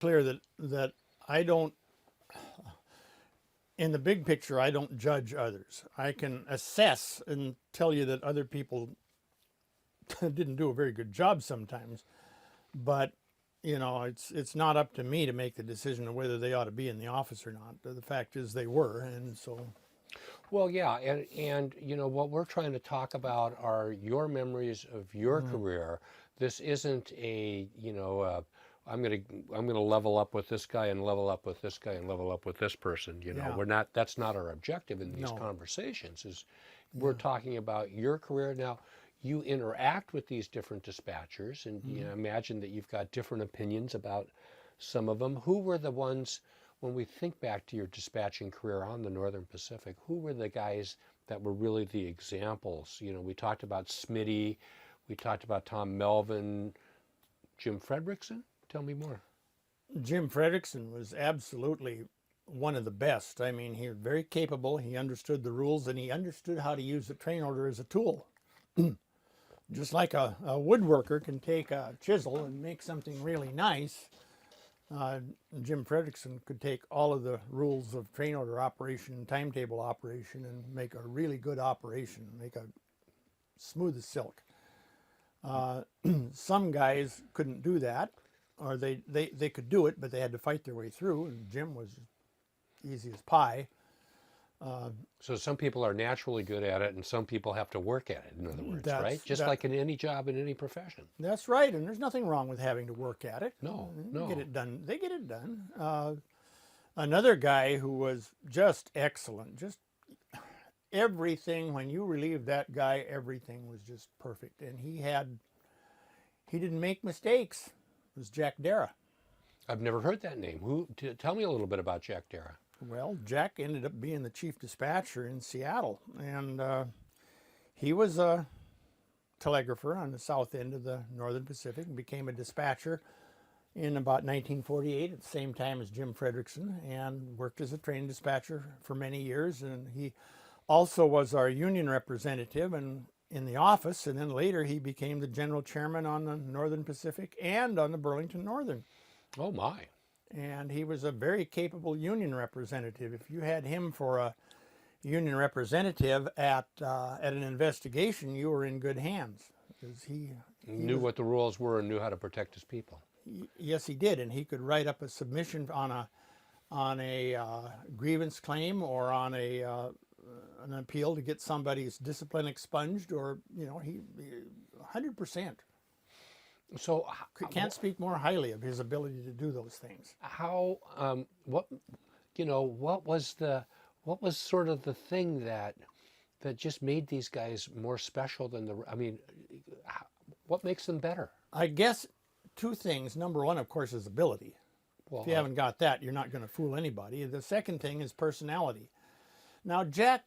clear that I don't, in the big picture, I don't judge others. I can assess and tell you that other people didn't do a very good job sometimes, but it's not up to me to make the decision of whether they ought to be in the office or not. The fact is they were, and so Well, yeah, and what we're trying to talk about are your memories of your mm, career. This isn't I'm gonna I'm gonna level up with this guy and level up with this guy and level up with this person. yeah, We're not. That's not our objective in these no, conversations. Is we're yeah, talking about your career now. You interact with these different dispatchers, and mm. imagine that you've got different opinions about some of them. Who were the ones, when we think back to your dispatching career on the Northern Pacific, who were the guys that were really the examples? We talked about Smitty, we talked about Tom Melvin, Jim Fredrickson. Tell me more. Jim Fredrickson was absolutely one of the best. I mean, he was very capable. He understood the rules and he understood how to use the train order as a tool. Just like a woodworker can take a chisel and make something really nice, uh, Jim Fredrickson could take all of the rules of train order operation, timetable operation, and make a really good operation, make a smooth as silk. Uh, some guys couldn't do that, or they could do it, but they had to fight their way through, and Jim was easy as pie. Uh, So some people are naturally good at it, and some people have to work at it. In other words, right? that's Just that like in any job in any profession. that's right, and there's nothing wrong with having to work at it. No, Get no. it done. They get it done. Another guy who was just excellent, just everything. When you relieved that guy, everything was just perfect, and he didn't make mistakes. It was Jack Dara. I've never heard that name. Tell me a little bit about Jack Dara. Well, Jack ended up being the chief dispatcher in Seattle, and he was a telegrapher on the south end of the Northern Pacific and became a dispatcher in about 1948 at the same time as Jim Fredrickson, and worked as a train dispatcher for many years. And he also was our union representative and in the office, and then later he became the general chairman on the Northern Pacific and on the Burlington Northern. Oh my. And he was a very capable union representative. If you had him for a union representative at an investigation, you were in good hands, because he Knew was, what the rules were and knew how to protect his people. yes, he did, and he could write up a submission on a grievance claim or on a an appeal to get somebody's discipline expunged, or he 100%. So Can't speak more highly of his ability to do those things. how what was sort of the thing that just made these guys more special than what makes them better? I guess two things. Number one, of course, is ability. If you Well, haven't got that, you're not going to fool anybody. The second thing is personality. Now, Jim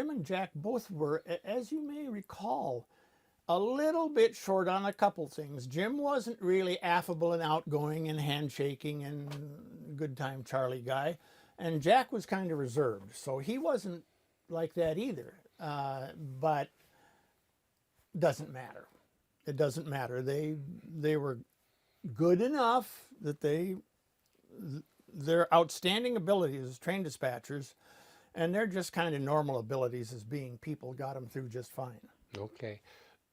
and Jack both were, as you may recall, a little bit short on a couple things. Jim wasn't really affable and outgoing and handshaking and good time Charlie guy, and Jack was kind of reserved. So he wasn't like that either. But doesn't matter. It doesn't matter. They were good enough that their outstanding abilities as train dispatchers and their just kind of normal abilities as being people got them through just fine. okay.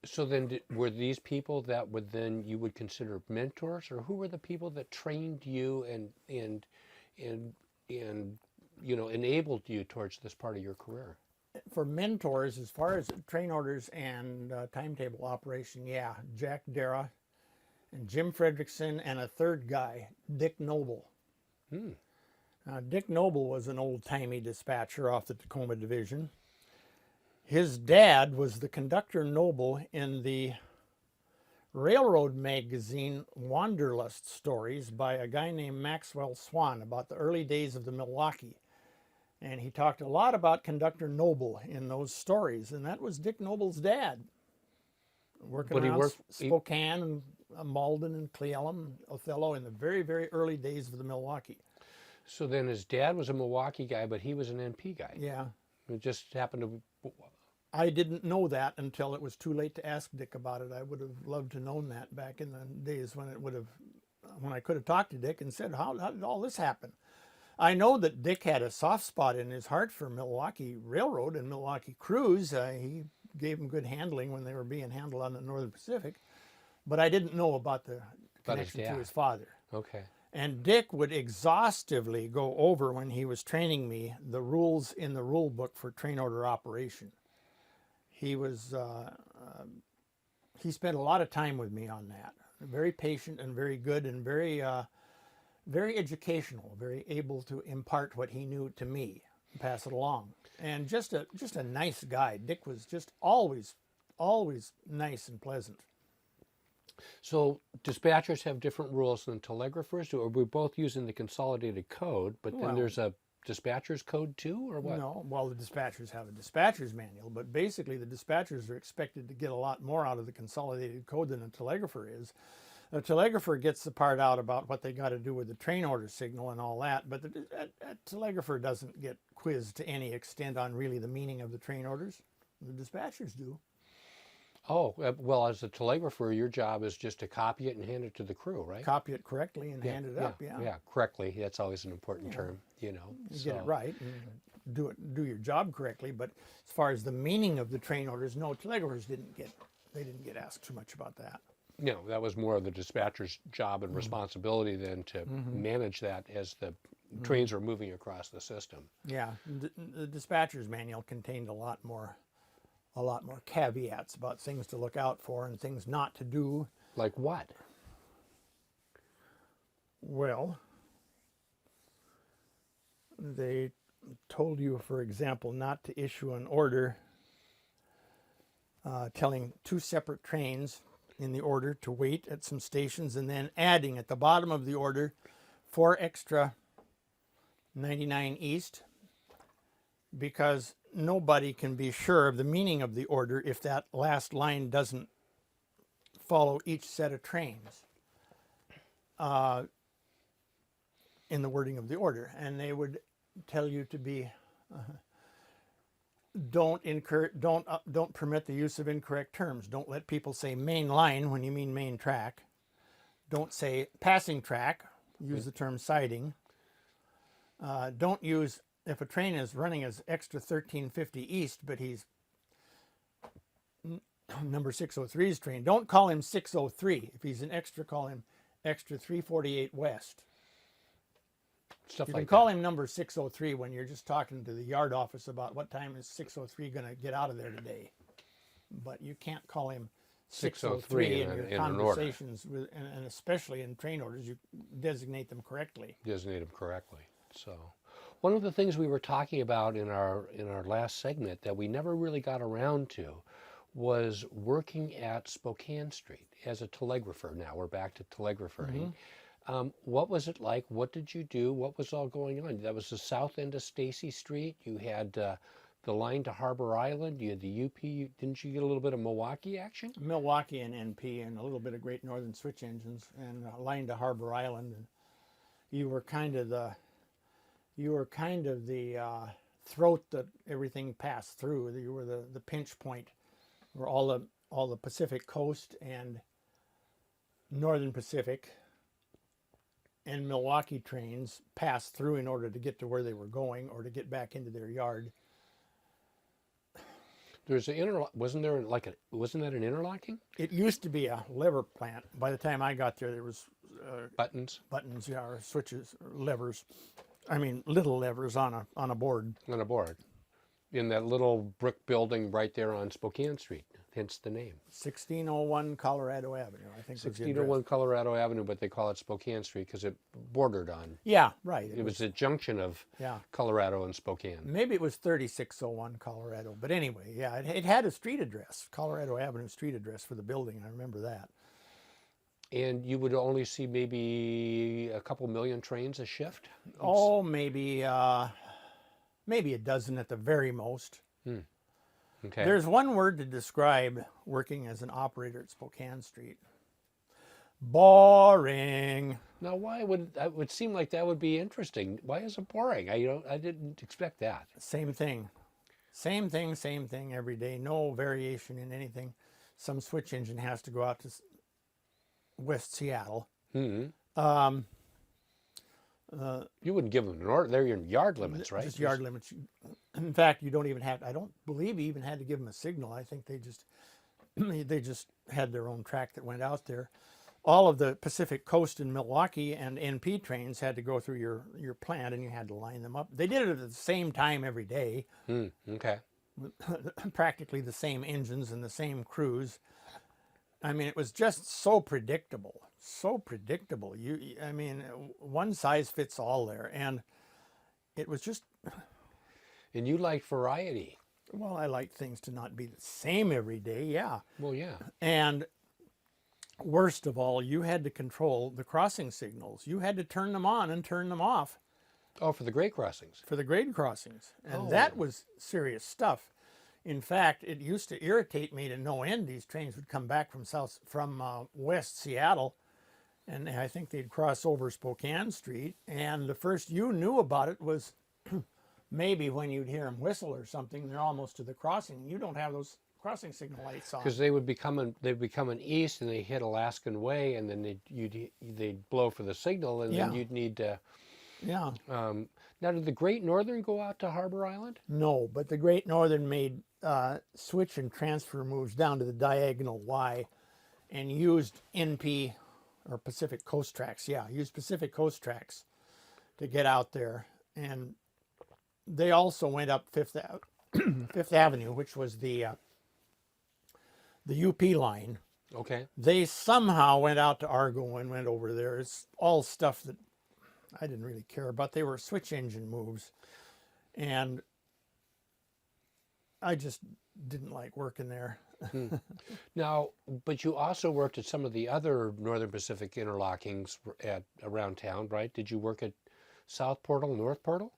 So then, were these people that you would consider mentors, or who were the people that trained you and enabled you towards this part of your career? For mentors, as far as train orders and timetable operation, yeah, Jack Dara and Jim Fredrickson, and a third guy, Dick Noble. Hmm. Dick Noble was an old-timey dispatcher off the Tacoma Division. His dad was the conductor noble in the railroad magazine Wanderlust stories by a guy named Maxwell Swan about the early days of the Milwaukee. And he talked a lot about Conductor Noble in those stories, and that was Dick Noble's dad, working But he around worked. Spokane and Malden and Cle Elum, Othello in the very, very early days of the Milwaukee. So then, his dad was a Milwaukee guy, but he was an NP guy. Yeah, It just happened to. I didn't know that until it was too late to ask Dick about it. I would have loved to known that back in the days when it would have when I could have talked to Dick and said, how did all this happen? I know that Dick had a soft spot in his heart for Milwaukee Railroad and Milwaukee crews. He gave them good handling when they were being handled on the Northern Pacific, but I didn't know about the About his connection to dad. his father. Okay. And Dick would exhaustively go over, when he was training me, the rules in the rule book for train order operation. He spent a lot of time with me on that. Very patient and very good and very educational, very able to impart what he knew to me, pass it along. And just a nice guy. Dick was just always nice and pleasant. So dispatchers have different rules than telegraphers, or we're both using the consolidated code, but then Well, there's a dispatcher's code too, or what? No, well, the dispatchers have a dispatcher's manual, but basically the dispatchers are expected to get a lot more out of the consolidated code than a telegrapher is. A telegrapher gets the part out about what they got to do with the train order signal and all that, but a telegrapher doesn't get quizzed to any extent on really the meaning of the train orders. The dispatchers do. Oh, well, as a telegrapher, your job is just to copy it and hand it to the crew, right? Copy it correctly and hand it up. Yeah, Yeah, correctly. That's always an important term, you know. you get it right and do your job correctly. But as far as the meaning of the train orders, no, telegraphers didn't get asked too much about that. No, that was more of the dispatcher's job and responsibility than to manage that as the trains are moving across the system. Yeah, the dispatcher's manual contained a lot more caveats about things to look out for and things not to do. Like what? Well, they told you, for example, not to issue an order telling two separate trains in the order to wait at some stations, and then adding at the bottom of the order 4 extra 99 East, because nobody can be sure of the meaning of the order if that last line doesn't follow each set of trains in the wording of the order. And they would tell you to be don't permit the use of incorrect terms. Don't let people say main line when you mean main track. Don't say passing track. Use the term siding. Don't use, if a train is running as extra 1350 east, but he's number 603's train, don't call him 603. If he's an extra, call him extra 348 west. Stuff You like can call that. him number 603 when you're just talking to the yard office about what time is 603 going to get out of there today. But you can't call him 603 in your conversations, and especially in train orders. You designate them correctly. Designate them correctly. So, one of the things we were talking about in our last segment that we never really got around to was working at Spokane Street as a telegrapher. Now we're back to telegraphering. What was it like? What did you do? What was all going on? That was the south end of Stacy Street. You had the line to Harbor Island. You had the UP. Didn't you get a little bit of Milwaukee action? Milwaukee and NP and a little bit of Great Northern switch engines and a line to Harbor Island. And you were kind of the throat that everything passed through. You were the pinch point where all the Pacific Coast and Northern Pacific and Milwaukee trains passed through in order to get to where they were going or to get back into their yard. There's wasn't that an interlocking? It used to be a lever plant. By the time I got there was Buttons buttons, yeah, or switches, or levers. I mean, little levers on a board. on a board in that little brick building right there on Spokane Street, hence the name. 1601 Colorado Avenue, I think. was the address. 1601 Colorado Avenue, but they call it Spokane Street because it bordered on. Yeah, right. It was a junction of Yeah. Colorado and Spokane. Maybe it was 3601 Colorado, but anyway, yeah, it had a street address, Colorado Avenue street address for the building. I remember that. And you would only see maybe a couple million trains a shift? Oh, maybe a dozen at the very most. Okay. There's one word to describe working as an operator at Spokane Street. Boring. Now, why would it would seem like that would be interesting? Why is it boring? I didn't expect that. Same thing. Same thing every day. No variation in anything. Some switch engine has to go out to West Seattle. Um, You wouldn't give them an order. They're your yard limits, right? just yard limits. In fact, you don't even have. I don't believe you even had to give them a signal. I think they just they just had their own track that went out there. All of the Pacific Coast in Milwaukee and NP trains had to go through your plant, and you had to line them up. They did it at the same time every day, Okay. practically the same engines and the same crews. I mean, it was just so predictable, so predictable. I mean, one size fits all there, and it was just, And you like variety. well, I like things to not be the same every day, yeah. Well, yeah. And worst of all, you had to control the crossing signals. You had to turn them on and turn them off Oh, for the grade crossings. for the grade crossings, and Oh. that was serious stuff. In fact, it used to irritate me to no end. These trains would come back from West Seattle, and I think they'd cross over Spokane Street. And the first you knew about it was maybe when you'd hear them whistle or something. They're almost to the crossing. You don't have those crossing signal lights on. Because they'd be coming east, and they hit Alaskan Way, and then they'd blow for the signal, and then Yeah. you'd need to. Yeah. Now, did the Great Northern go out to Harbor Island? No, but the Great Northern made switch and transfer moves down to the diagonal Y, and used NP or Pacific Coast tracks. Yeah, used Pacific Coast tracks to get out there, and they also went up Fifth Avenue, which was the UP line. Okay. They somehow went out to Argo and went over there. It's all stuff that I didn't really care about. They were switch engine moves, and I just didn't like working there. Now, but you also worked at some of the other Northern Pacific interlockings around town, right? Did you work at South Portal, North Portal?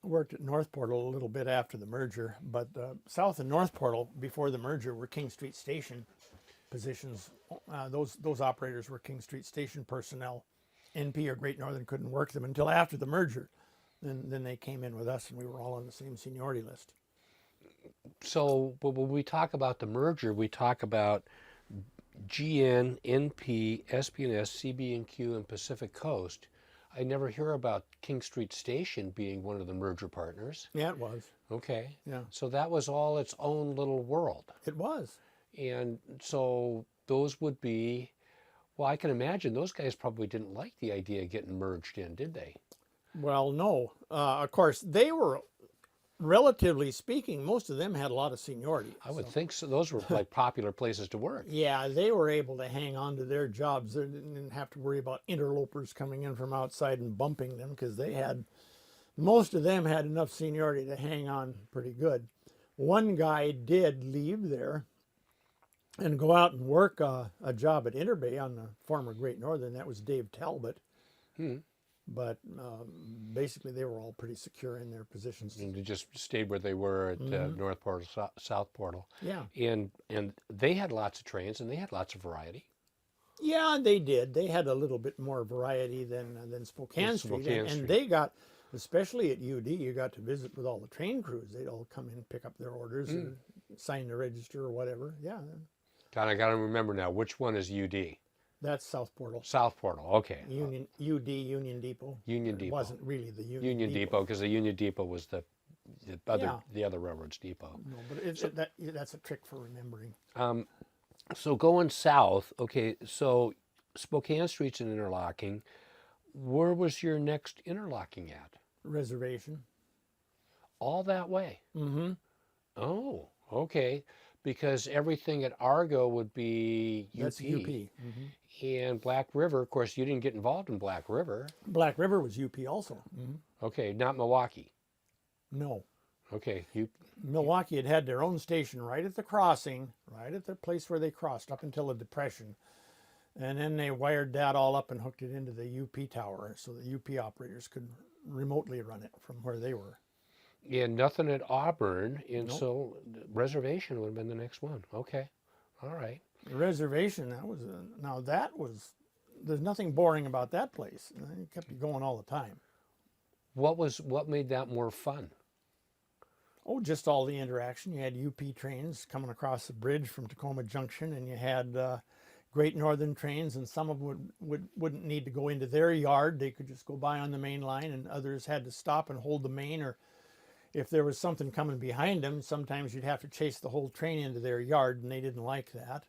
I worked at North Portal a little bit after the merger, but South and North Portal before the merger were King Street Station positions. Those operators were King Street Station personnel. NP or Great Northern couldn't work them until after the merger. Then they came in with us, and we were all on the same seniority list. So, but when we talk about the merger, we talk about GN, NP, SP&S, CB&Q, and Pacific Coast. I never hear about King Street Station being one of the merger partners. Yeah, it was. Okay. Yeah, So that was all its own little world. it was. And so those would be, well, I can imagine those guys probably didn't like the idea of getting merged in, did they? Well, no. Of course, they were, relatively speaking, most of them had a lot of seniority. I would think so. Those were like popular places to work. Yeah, they were able to hang on to their jobs. They didn't have to worry about interlopers coming in from outside and bumping them, because most of them had enough seniority to hang on pretty good. One guy did leave there and go out and work a job at Interbay on the former Great Northern. That was Dave Talbot. But basically, they were all pretty secure in their positions. And they just stayed where they were at North Portal, South Portal. Yeah. And they had lots of trains, and they had lots of variety. Yeah, they did. They had a little bit more variety than Spokane Street. And they got, especially at UD, you got to visit with all the train crews. They'd all come in, pick up their orders, and sign the register or whatever. Yeah, God, I got to remember now, which one is UD? that's South Portal. South Portal, okay. Union Depot. Union It Depot. wasn't really the Union Depot, because the Union Depot was the other railroad's depot. No, but that's a trick for remembering. So going south, okay, so Spokane Street's an interlocking. Where was your next interlocking at? Reservation. All that way? Mm-hmm. Oh, okay. Because everything at Argo would be UP. That's UP. Mm-hmm. And Black River, of course, you didn't get involved in Black River. Black River was UP also. Mm-hmm. Okay, not Milwaukee. No. Okay, Milwaukee had their own station right at the crossing, right at the place where they crossed up until the Depression. And then they wired that all up and hooked it into the UP tower so the UP operators could remotely run it from where they were. and nothing at Auburn, and Nope. so Reservation would have been the next one. Okay, all right. The reservation, there's nothing boring about that place. It kept you going all the time. What made that more fun? Oh, just all the interaction. You had UP trains coming across the bridge from Tacoma Junction, and you had Great Northern trains, and some of them wouldn't need to go into their yard. They could just go by on the main line, and others had to stop and hold the main, or if there was something coming behind them, sometimes you'd have to chase the whole train into their yard, and they didn't like that.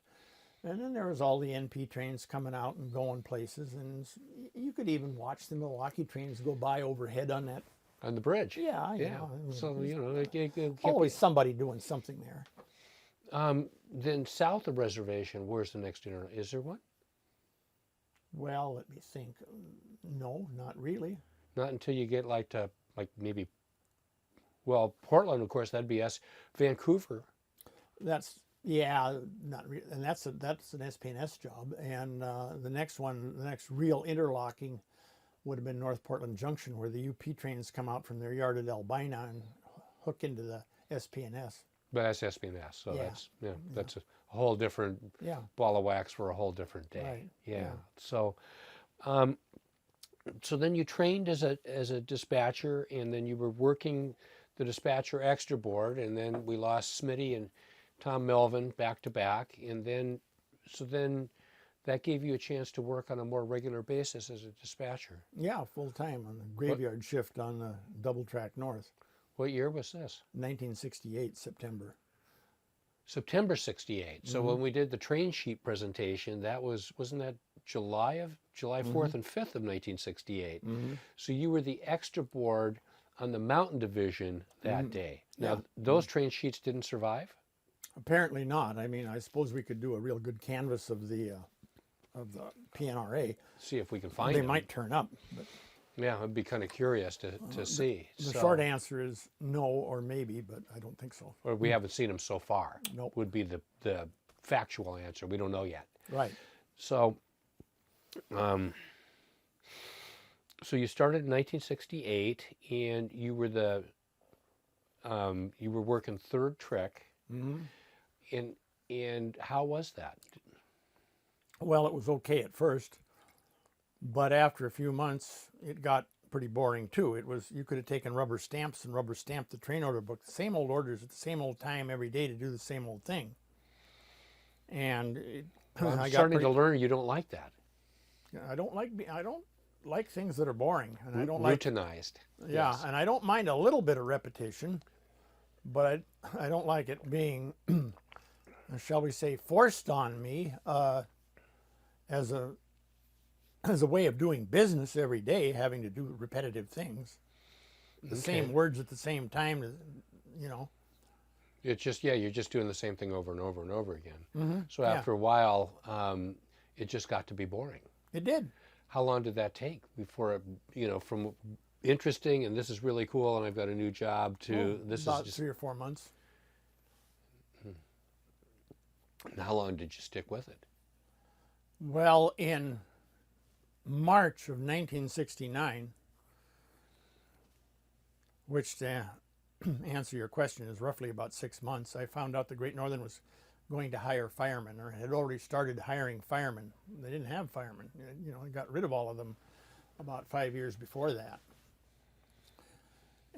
And then there was all the NP trains coming out and going places, and you could even watch the Milwaukee trains go by overhead on that. On the bridge. Yeah, Yeah. yeah. I mean, So, you know, it kept always somebody doing something there. then south of reservation, where's the next internet? Is there one? Well, let me think. No, not really. Not until you get like to maybe, well, Portland, of course, that'd be us. Vancouver. That's yeah, not re- and that's an SPNS job. And the next one, the next real interlocking, would have been North Portland Junction, where the UP trains come out from their yard at Albina and hook into the SPNS. But that's SPNS, so Yeah. that's a whole different Yeah. ball of wax for a whole different day. Right. Yeah. Yeah. So, so then you trained as a dispatcher, and then you were working the dispatcher extra board, and then we lost Smitty and Tom Melvin back to back, and then that gave you a chance to work on a more regular basis as a dispatcher. Yeah, full time on the graveyard shift on the double track north. What year was this? 1968 September. September 68. So when we did the train sheet presentation, that wasn't that July 4th and 5th of 1968. So you were the extra board on the mountain division that day. Now, Yeah. those train sheets didn't survive? Apparently not. I mean, I suppose we could do a real good canvas of the PNRA. See if we can find They them. might turn up, but Yeah, I'd be kind of curious to see. the short answer is no or maybe, but I don't think so. Or we haven't seen them so far. Nope. Would be the factual answer. We don't know yet. Right. So, so you started in 1968, and you were working third trick. And how was that? Well, it was okay at first, but after a few months, it got pretty boring too. It was, you could have taken rubber stamps and rubber stamped the train order book, the same old orders at the same old time every day to do the same old thing. And I'm starting to learn you don't like that. I don't like things that are boring, and I don't like Routinized. yeah, Yes. and I don't mind a little bit of repetition, but I don't like it being, shall we say, forced on me as a way of doing business every day, having to do repetitive things, the same words at the same time, you know. It's just, yeah, you're just doing the same thing over and over and over again. So Yeah. after a while, it just got to be boring. It did. How long did that take before it, you know, from interesting and this is really cool and I've got a new job to this about is just, 3 or 4 months. and how long did you stick with it? Well, in March of 1969, which to answer your question is roughly about 6 months, I found out the Great Northern was going to hire firemen, or had already started hiring firemen. They didn't have firemen. You know, they got rid of all of them about 5 years before that.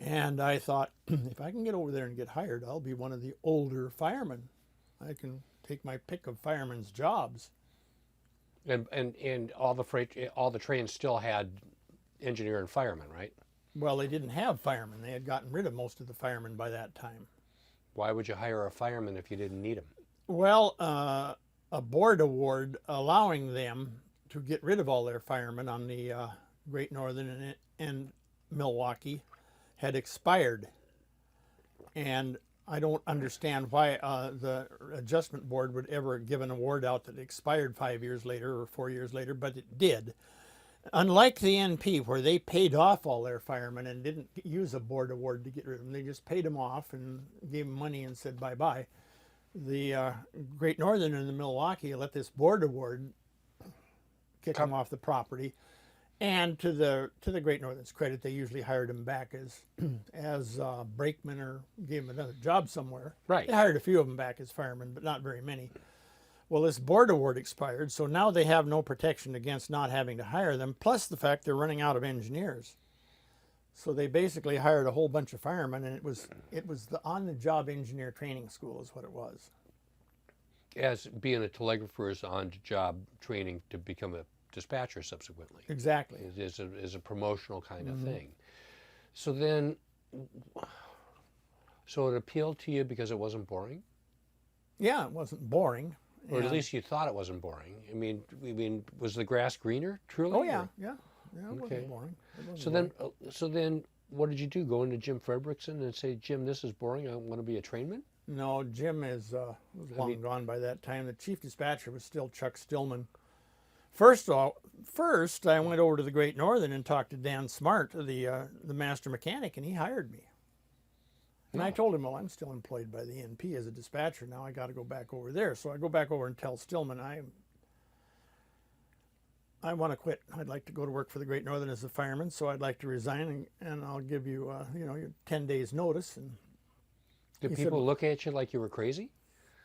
And I thought, if I can get over there and get hired, I'll be one of the older firemen. I can take my pick of firemen's jobs. And all the trains still had engineer and fireman, right? Well, they didn't have firemen. They had gotten rid of most of the firemen by that time. Why would you hire a fireman if you didn't need him? Well, a board award allowing them to get rid of all their firemen on the Great Northern and Milwaukee had expired. And I don't understand why the adjustment board would ever give an award out that expired 5 years later or 4 years later, but it did. Unlike the NP, where they paid off all their firemen and didn't use a board award to get rid of them, they just paid them off and gave them money and said bye-bye. The Great Northern and the Milwaukee let this board award kick them off the property. And to the Great Northern's credit, they usually hired them back as brakemen or gave them another job somewhere. Right. They hired a few of them back as firemen, but not very many. Well, this board award expired, so now they have no protection against not having to hire them, plus the fact they're running out of engineers. So they basically hired a whole bunch of firemen, and it was the on-the-job engineer training school is what it was. as being a telegrapher is on-job training to become a dispatcher subsequently. Exactly. Is a promotional kind of thing. So then, so it appealed to you because it wasn't boring? Yeah, it wasn't boring. Or at And- least you thought it wasn't boring. I mean, was the grass greener, truly? Oh yeah, or- yeah, yeah. It Okay. wasn't boring. It wasn't So boring. then, what did you do? Go into Jim Fredrickson and say, Jim, this is boring. I want to be a trainman? No, Jim was long gone by that time. The chief dispatcher was still Chuck Stillman. First, I went over to the Great Northern and talked to Dan Smart, the master mechanic, and he hired me. And I told him, well, I'm still employed by the NP as a dispatcher. Now I got to go back over there. So I go back over and tell Stillman, I want to quit. I'd like to go to work for the Great Northern as a fireman. So I'd like to resign, and I'll give you, your 10 days notice. And Did He said, people look at you like you were crazy?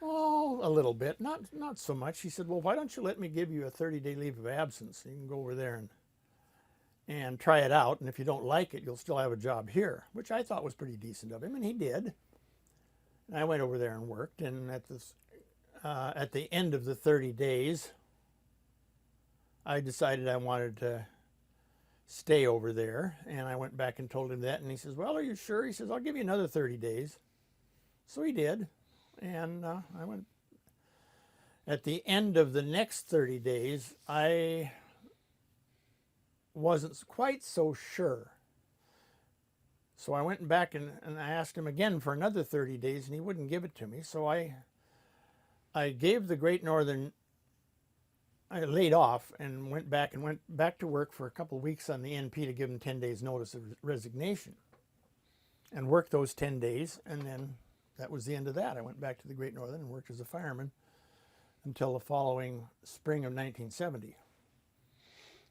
oh, a little bit, not so much. He said, well, why don't you let me give you a 30-day leave of absence? You can go over there and try it out, and if you don't like it, you'll still have a job here, which I thought was pretty decent of him, and he did. And I went over there and worked, and at the end of the 30 days, I decided I wanted to stay over there, and I went back and told him that, and he says, well, are you sure? He says, I'll give you another 30 days. So he did, and I went. At the end of the next 30 days, I wasn't quite so sure. So I went back and I asked him again for another 30 days, and he wouldn't give it to me. So I gave the Great Northern, I laid off and went back to work for a couple of weeks on the NP to give him 10 days notice of resignation, and worked those 10 days, and then that was the end of that. I went back to the Great Northern and worked as a fireman until the following spring of 1970.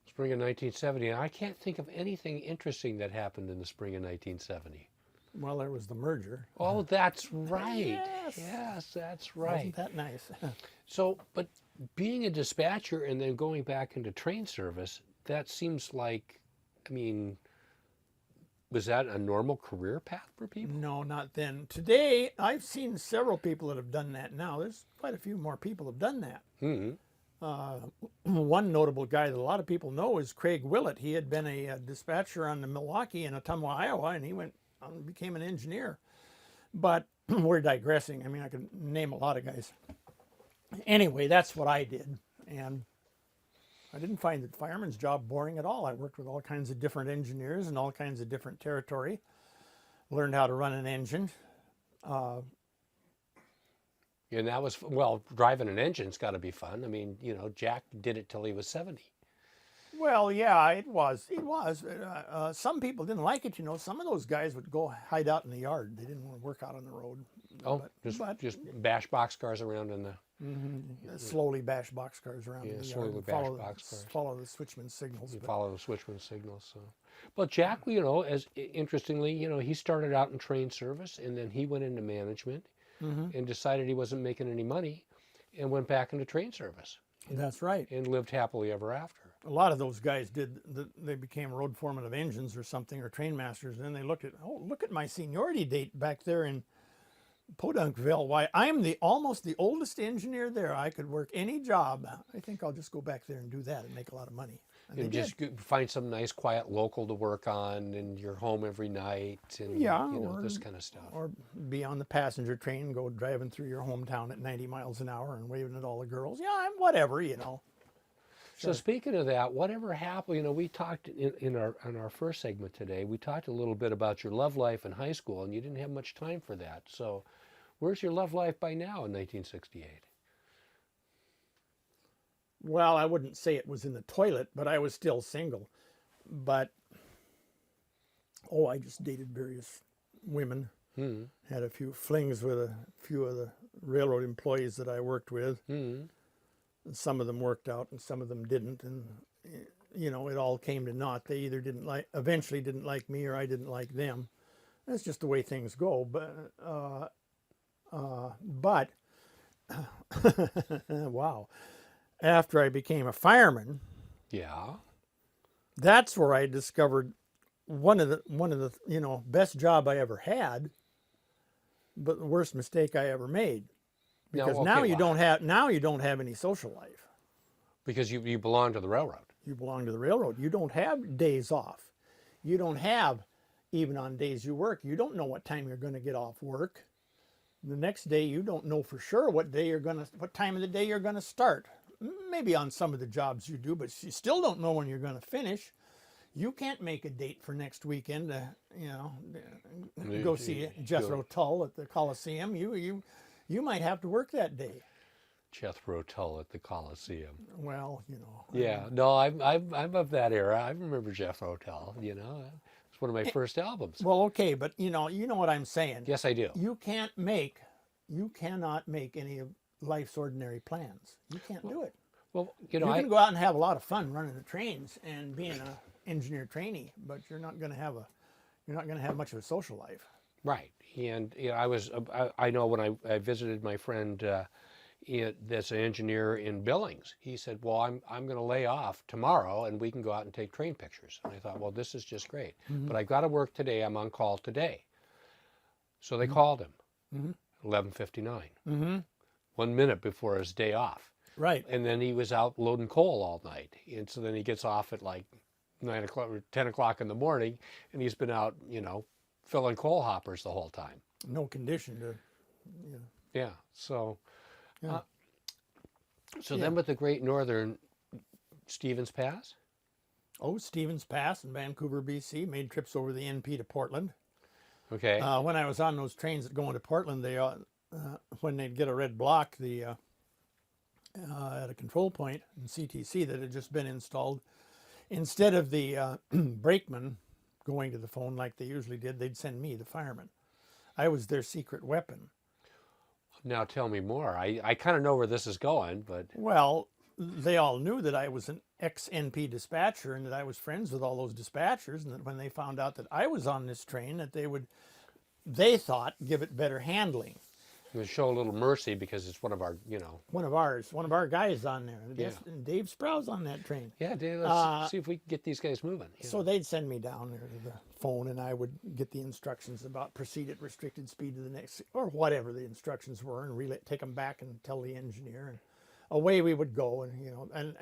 Spring of 1970. And I can't think of anything interesting that happened in the spring of 1970. Well, there was the merger. Oh, that's right. Yes. Yes, that's right. Wasn't that nice? So, but being a dispatcher and then going back into train service, that seems like, I mean, was that a normal career path for people? No, not then. Today, I've seen several people that have done that now. There's quite a few more people have done that. Mm-hmm. One notable guy that a lot of people know is Craig Willett. He had been a dispatcher on the Milwaukee in Ottumwa, Iowa, and he went and became an engineer. But we're digressing. I mean, I could name a lot of guys. Anyway, that's what I did. And I didn't find the fireman's job boring at all. I worked with all kinds of different engineers and all kinds of different territory. Learned how to run an engine. And that was, well, driving an engine's got to be fun. I mean, you know, Jack did it till he was 70. Well, yeah, it was. Some people didn't like it, Some of those guys would go hide out in the yard. They didn't want to work out on the road. Oh, just bash boxcars around in the... Slowly bash boxcars around in the slowly yard. bash boxcars. Follow the switchman signals. You but- follow the switchman signals. So, but Jack, as interestingly, he started out in train service, and then he went into management, and decided he wasn't making any money, and went back into train service, That's right. and lived happily ever after. A lot of those guys they became road foremen of engines or something, or train masters, and then they look at my seniority date back there in Podunkville. Why, I'm almost the oldest engineer there. I could work any job. I think I'll just go back there and do that and make a lot of money. And And they just find some nice, quiet local to work on, and you're home every night, and Yeah, this kind of stuff. or be on the passenger train, go driving through your hometown at 90 miles an hour and waving at all the girls. Yeah, I'm whatever. So speaking of that, whatever happened, we talked in our first segment today, we talked a little bit about your love life in high school, and you didn't have much time for that. So where's your love life by now in 1968? Well, I wouldn't say it was in the toilet, but I was still single. But, I just dated various women. Had a few flings with a few of the railroad employees that I worked with. Some of them worked out and some of them didn't. And, it all came to naught. They either eventually didn't like me, or I didn't like them. That's just the way things go. But wow. After I became a fireman, Yeah. that's where I discovered one of the best job I ever had, but the worst mistake I ever made. because okay, now you well, don't have any social life. because you belong to the railroad. You belong to the railroad. You don't have days off. You don't have, even on days you work, you don't know what time you're going to get off work. The next day you don't know for sure what time of the day you're going to start. Maybe on some of the jobs you do, but you still don't know when you're going to finish. You can't make a date for next weekend to, go see Jethro Tull at the Coliseum. You might have to work that day. Jethro Tull at the Coliseum. Well, Yeah, no, I'm of that era. I remember Jethro Tull. It's one of my first albums. Well, okay, but you know what I'm saying. Yes, I do. You cannot make any of life's ordinary plans. You can't do it. Well, You can go out and have a lot of fun running the trains and being an engineer trainee, but you're not going to have much of a social life. right. And I know when I visited my friend that's an engineer in Billings, he said, "Well, I'm going to lay off tomorrow, and we can go out and take train pictures." And I thought, "Well, this is just great." But I got to work today. I'm on call today. So they called him, 11:59, 1 minute before his day off. Right. And then he was out loading coal all night. And so then he gets off at like 9 o'clock or 10 o'clock in the morning, and he's been out, filling coal hoppers the whole time. No condition to. Yeah. So, Yeah. Then with the Great Northern, Stevens Pass. Oh, Stevens Pass in Vancouver, BC. Made trips over the NP to Portland. Okay. When I was on those trains that go into Portland, they when they'd get a red block, at a control point in CTC that had just been installed, instead of the brakeman going to the phone like they usually did, they'd send me, the fireman. I was their secret weapon. Now tell me more. I kind of know where this is going, but Well, they all knew that I was an ex-NP dispatcher and that I was friends with all those dispatchers, and that when they found out that I was on this train, that they thought, give it better handling. we show a little mercy because it's one of our, One of our guys on there. Yeah. And Dave Sprau's on that train. Yeah, Dave, let's see if we can get these guys moving. So they'd send me down there to the phone, and I would get the instructions about proceed at restricted speed to the next, or whatever the instructions were, and take them back and tell the engineer, and away we would go.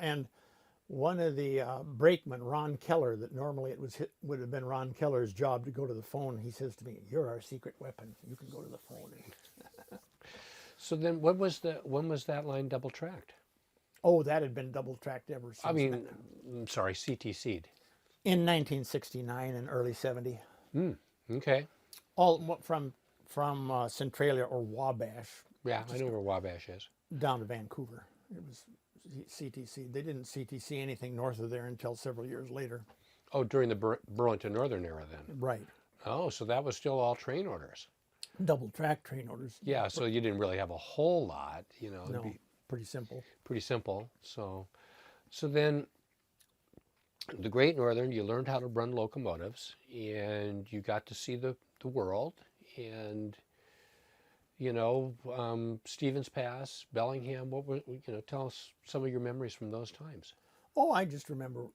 And one of the brakemen, Ron Keller, that normally would have been Ron Keller's job to go to the phone, he says to me, "You're our secret weapon. You can go to the phone." So then when was that line double tracked? Oh, that had been double tracked ever since. I mean, I'm sorry, CTC'd. In 1969 and early 70. Okay. All from Centralia or Wabash Yeah, I know where Wabash is. down to Vancouver. It was CTC. They didn't CTC anything north of there until several years later. Oh, during the Burlington Northern era then. Right. Oh, so that was still all train orders. Double track train orders. Yeah, so you didn't really have a whole lot, it'd No, be pretty simple. pretty simple. So then the Great Northern, you learned how to run locomotives, and you got to see the world, and Stevens Pass, Bellingham. Tell us some of your memories from those times. Oh, I just remember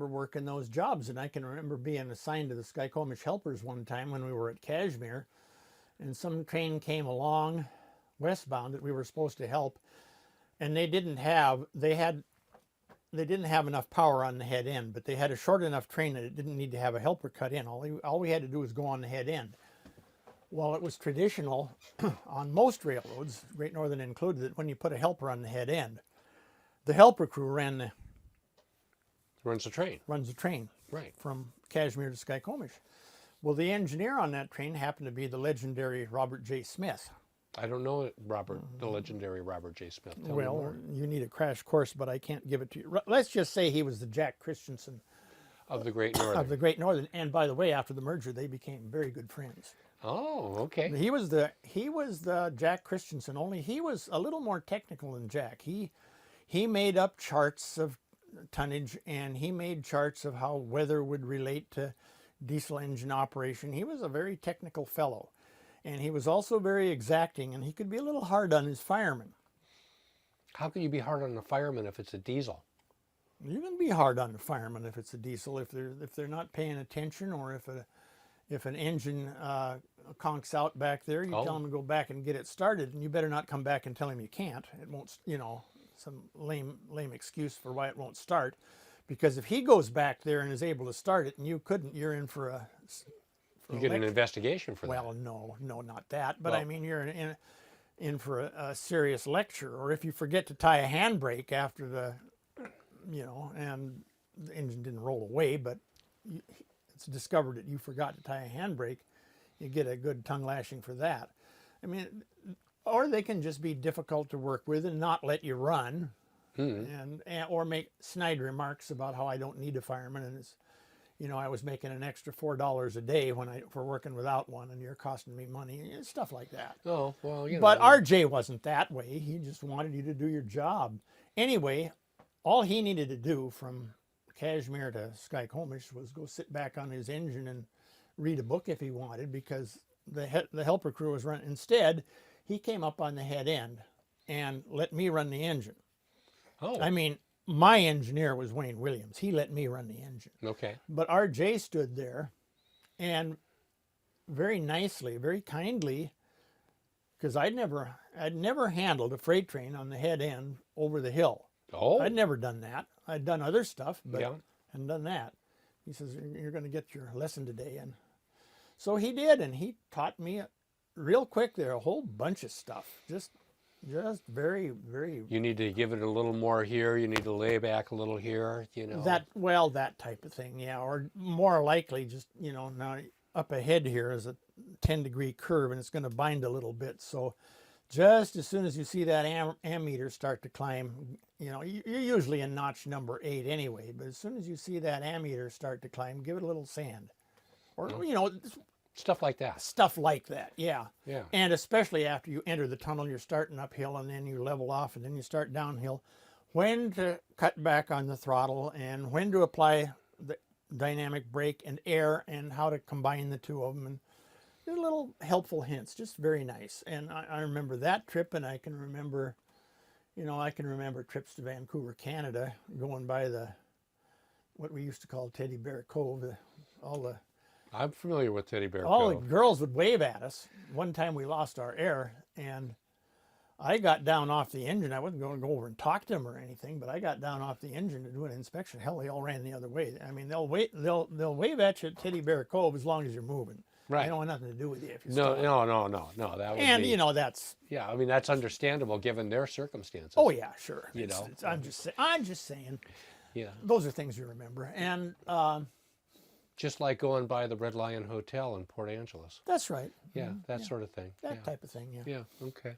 working those jobs, and I can remember being assigned to the Skykomish helpers one time when we were at Kashmir, and some train came along westbound that we were supposed to help, and they didn't have enough power on the head end, but they had a short enough train that it didn't need to have a helper cut in. All we had to do was go on the head end. Well, it was traditional on most railroads, Great Northern included, that when you put a helper on the head end, the helper crew runs Runs the train. Right. from Kashmir to Skykomish. Well, the engineer on that train happened to be the legendary Robert J. Smith. I don't know the legendary Robert J. Smith. Tell me Well, more. you need a crash course, but I can't give it to you. Let's just say he was the Jack Christensen Of the Great Northern. of the Great Northern. And by the way, after the merger, they became very good friends. Oh, okay. He was the Jack Christensen, only he was a little more technical than Jack. He made up charts of tonnage, and he made charts of how weather would relate to diesel engine operation. He was a very technical fellow, and he was also very exacting, and he could be a little hard on his firemen. How can you be hard on a fireman if it's a diesel? You can be hard on the firemen if it's a diesel, if they're not paying attention, or if if an engine conks out back there, you Oh. tell him to go back and get it started, and you better not come back and tell him you can't. It won't, you know, some lame excuse for why it won't start. Because if he goes back there and is able to start it and you couldn't, you're in for a You get an investigation for that. well, no, not that. But Well- I mean, you're in for a serious lecture. Or if you forget to tie a handbrake after the, you know, and the engine didn't roll away, but it's discovered that you forgot to tie a handbrake, you get a good tongue lashing for that. I mean, or they can just be difficult to work with and not let you run, and or make snide remarks about how I don't need a fireman, and it's, you know, I was making an extra $4 a day for working without one, and you're costing me money, and stuff like that. Oh, well, you know. But RJ wasn't that way. He just wanted you to do your job. Anyway, all he needed to do from Kashmir to Skykomish was go sit back on his engine and read a book if he wanted, because the helper crew was running. Instead, he came up on the head end and let me run the engine. Oh, I mean, my engineer was Wayne Williams. He let me run the engine. okay. But RJ stood there and very nicely, very kindly, because I'd never handled a freight train on the head end over the hill. Oh, I'd never done that. I'd done other stuff, but Yeah. hadn't done that. He says, you're going to get your lesson today. And so he did, and he taught me real quick there a whole bunch of stuff. Just very, very, you need to give it a little more here. You need to lay back a little here, you know. that type of thing, yeah. Or more likely just, you know, now up ahead here is a 10-degree curve, and it's going to bind a little bit. So just as soon as you see that ammeter start to climb, you know, you're usually in notch number 8 anyway, but as soon as you see that ammeter start to climb, give it a little sand. Or, you know, Stuff like that. stuff like that, yeah. Yeah. And especially after you enter the tunnel, you're starting uphill and then you level off and then you start downhill. When to cut back on the throttle and when to apply the dynamic brake and air and how to combine the two of them. And they're little helpful hints, just very nice. And I remember that trip, and I can remember, you know, trips to Vancouver, Canada, going by what we used to call Teddy Bear Cove. I'm familiar with Teddy Bear All the Cove. girls would wave at us. One time we lost our air, and I got down off the engine. I wasn't going to go over and talk to them or anything, but I got down off the engine to do an inspection. Hell, they all ran the other way. I mean, they'll wave at you at Teddy Bear Cove as long as you're moving. Right. They don't want nothing to do with you if you No, stop. no. That would And be, you know that's. yeah. I mean, that's understandable given their circumstances. Oh yeah, sure. You know. I'm just saying. Yeah. Those are things you remember, and Just like going by the Red Lion Hotel in Port Angeles. that's right. Yeah, that sort of thing. That yeah. type of thing. Yeah. Yeah. Okay.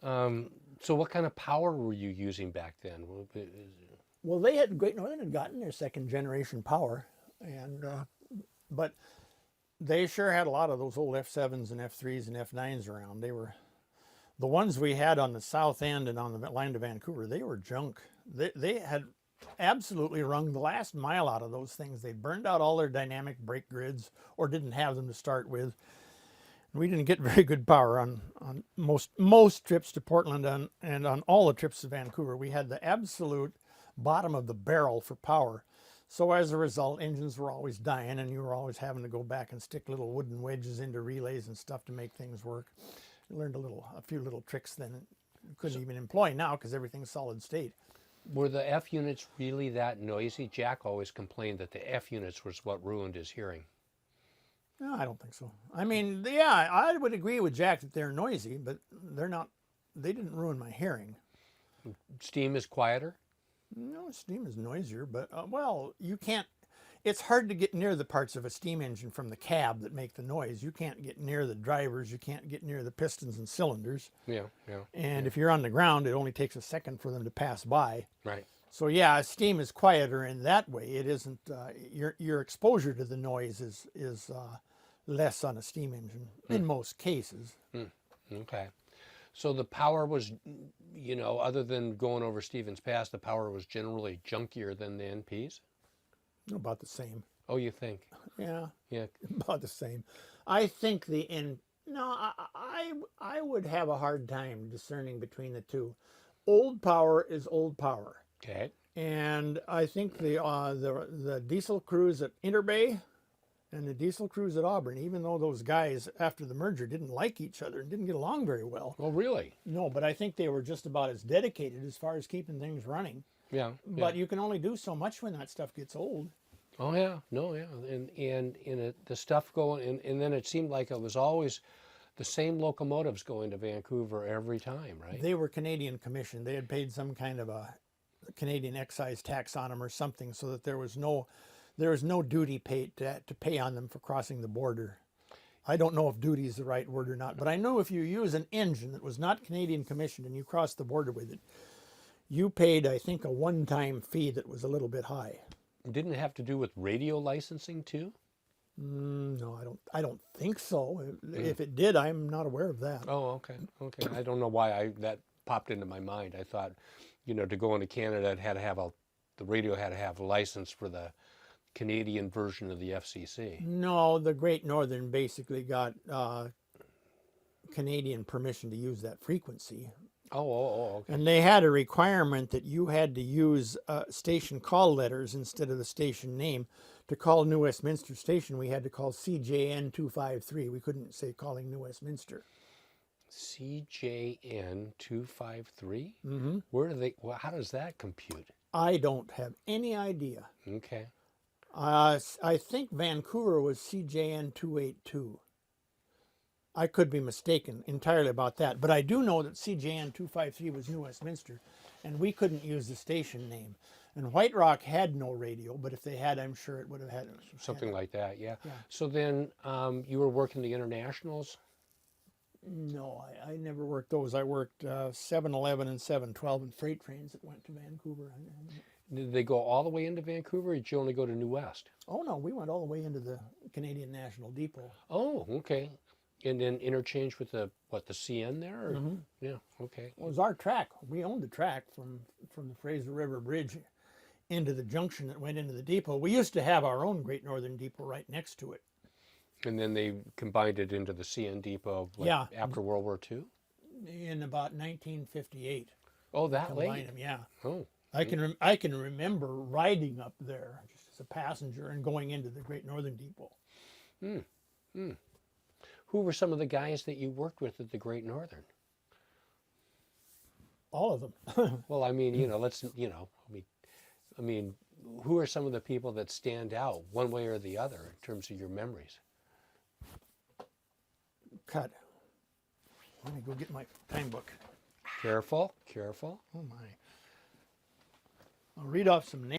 So what kind of power were you using back then? Well, Great Northern had gotten their second generation power, and but they sure had a lot of those old F7s and F3s and F9s around. They were the ones we had on the south end and on the line to Vancouver. They were junk. They had absolutely wrung the last mile out of those things. They burned out all their dynamic brake grids or didn't have them to start with. We didn't get very good power on most trips to Portland and on all the trips to Vancouver. We had the absolute bottom of the barrel for power. So as a result, engines were always dying, and you were always having to go back and stick little wooden wedges into relays and stuff to make things work. I learned a few little tricks then you couldn't even employ now because everything's solid state. Were the F units really that noisy? Jack always complained that the F units was what ruined his hearing. No, I don't think so. I mean, yeah, I would agree with Jack that they're noisy, but they're not. They didn't ruin my hearing. Steam is quieter? No, steam is noisier, but well, you can't. It's hard to get near the parts of a steam engine from the cab that make the noise. You can't get near the drivers. You can't get near the pistons and cylinders. Yeah. And if you're on the ground, it only takes a second for them to pass by. Right. So yeah, steam is quieter in that way. It isn't. Your exposure to the noise is less on a steam engine in most cases. Okay. So the power was, other than going over Stevens Pass, the power was generally junkier than the NPs? About the same. Oh, you think? Yeah. Yeah. About the same. I think I would have a hard time discerning between the two. Old power is old power. Okay. And I think the diesel crews at Interbay And the diesel crews at Auburn, even though those guys after the merger didn't like each other and didn't get along very well. Oh, really? No, but I think they were just about as dedicated as far as keeping things running. Yeah. But you can only do so much when that stuff gets old. Oh yeah, no, yeah, and the stuff going, and then it seemed like it was always the same locomotives going to Vancouver every time, right? They were Canadian commissioned. They had paid some kind of a Canadian excise tax on them or something, so that there was no duty paid to pay on them for crossing the border. I don't know if duty is the right word or not, but I know if you use an engine that was not Canadian commissioned and you crossed the border with it, you paid, I think, a one-time fee that was a little bit high. Didn't it have to do with radio licensing too? No, I don't think so. If it did, I'm not aware of that. Oh, okay, okay. I don't know why that popped into my mind. I thought, to go into Canada, it had to have the radio had to have a license for the Canadian version of the FCC. No, the Great Northern basically got Canadian permission to use that frequency. Oh, okay. And they had a requirement that you had to use station call letters instead of the station name. To call New Westminster Station, we had to call CJN 253. We couldn't say calling New Westminster. CJN 253? Mm-hmm. How does that compute? I don't have any idea. Okay. I think Vancouver was CJN 282. I could be mistaken entirely about that, but I do know that CJN 253 was New Westminster, and we couldn't use the station name. And White Rock had no radio, but if they had, I'm sure it would have had Something like that, yeah. Yeah. So then you were working the internationals? No, I never worked those. I worked 711 and 712 and freight trains that went to Vancouver. Did they go all the way into Vancouver, or did you only go to New West? Oh, no, we went all the way into the Canadian National Depot. Oh, okay. And then interchange with the CN there? Or? Mm-hmm. Yeah, okay. It was our track. We owned the track from the Fraser River Bridge into the junction that went into the depot. We used to have our own Great Northern Depot right next to it. And then they combined it into the CN Depot Yeah. after World War II? In about 1958. Oh, that Combined late? them, yeah. Oh. I can remember riding up there just as a passenger and going into the Great Northern Depot. Who were some of the guys that you worked with at the Great Northern? All of them. Well, I mean, I mean, who are some of the people that stand out one way or the other in terms of your memories? Cut. Let me go get my time book. Careful, careful. Oh my. I'll read off some names.